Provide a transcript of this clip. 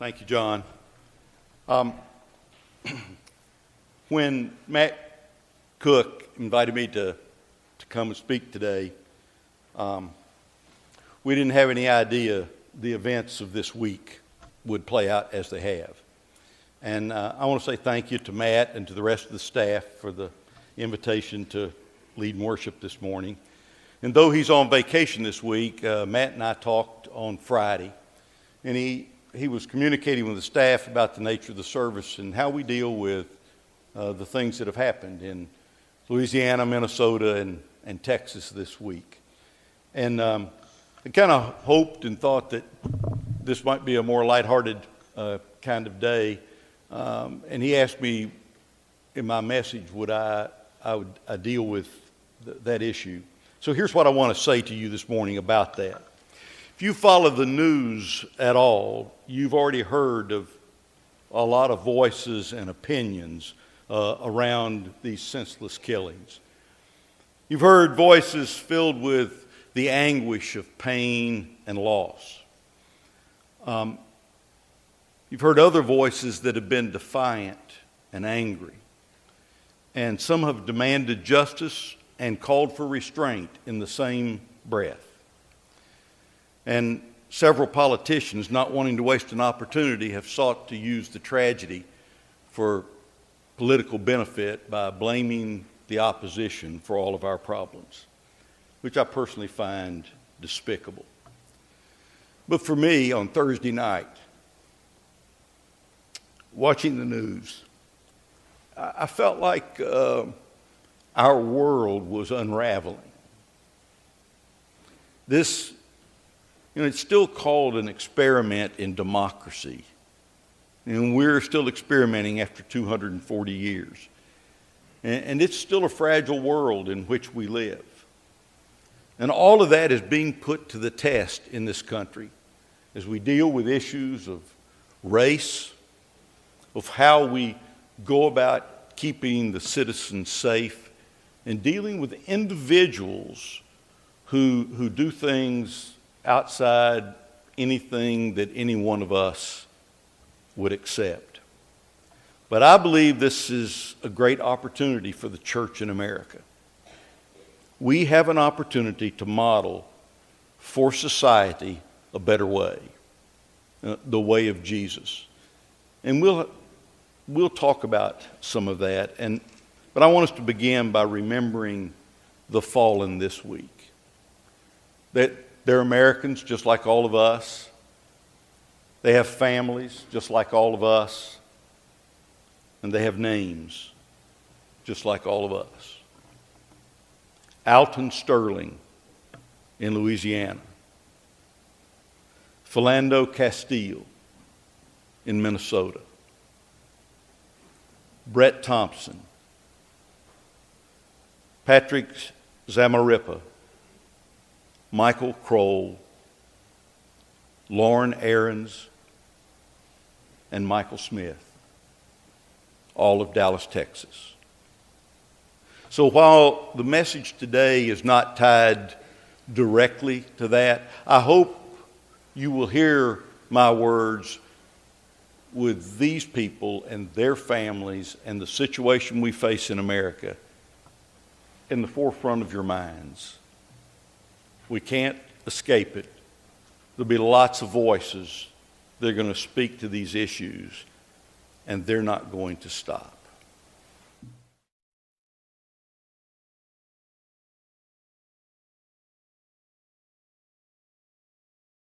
Thank you, John. When Matt Cook invited me to come and speak today, we didn't have any idea the events of this week would play out as they have. And I want to say thank you to Matt and to the rest of the staff for the invitation to lead worship this morning. And though he's on vacation this week, Matt and I talked on Friday, and he was communicating with the staff about the nature of the service and how we deal with the things that have happened in Louisiana, Minnesota, and Texas this week. And I kind of hoped and thought that this might be a more lighthearted kind of day. And he asked me in my message would I deal with that issue. So here's what I want to say to you this morning about that. If you follow the news at all, you've already heard of a lot of voices and opinions around these senseless killings. You've heard voices filled with the anguish of pain and loss. You've heard other voices that have been defiant and angry. And some have demanded justice and called for restraint in the same breath. And several politicians, not wanting to waste an opportunity, have sought to use the tragedy for political benefit by blaming the opposition for all of our problems, which I personally find despicable. But for me, on Thursday night, watching the news, I felt like our world was unraveling. This, it's still called an experiment in democracy. And we're still experimenting after 240 years. And it's still a fragile world in which we live. And all of that is being put to the test in this country as we deal with issues of race, of how we go about keeping the citizens safe, and dealing with individuals who do things outside anything that any one of us would accept. But I believe this is a great opportunity for the church in America. We have an opportunity to model for society a better way, the way of Jesus. And we'll talk about some of that. But I want us to begin by remembering the fallen this week. That they're Americans just like all of us. They have families just like all of us. And they have names just like all of us. Alton Sterling in Louisiana. Philando Castile in Minnesota. Brett Thompson. Patrick Zamarripa. Michael Kroll. Lauren Aarons. And Michael Smith. All of Dallas, Texas. So while the message today is not tied directly to that, I hope you will hear my words with these people and their families and the situation we face in America in the forefront of your minds. We can't escape it. There'll be lots of voices that are going to speak to these issues, and they're not going to stop.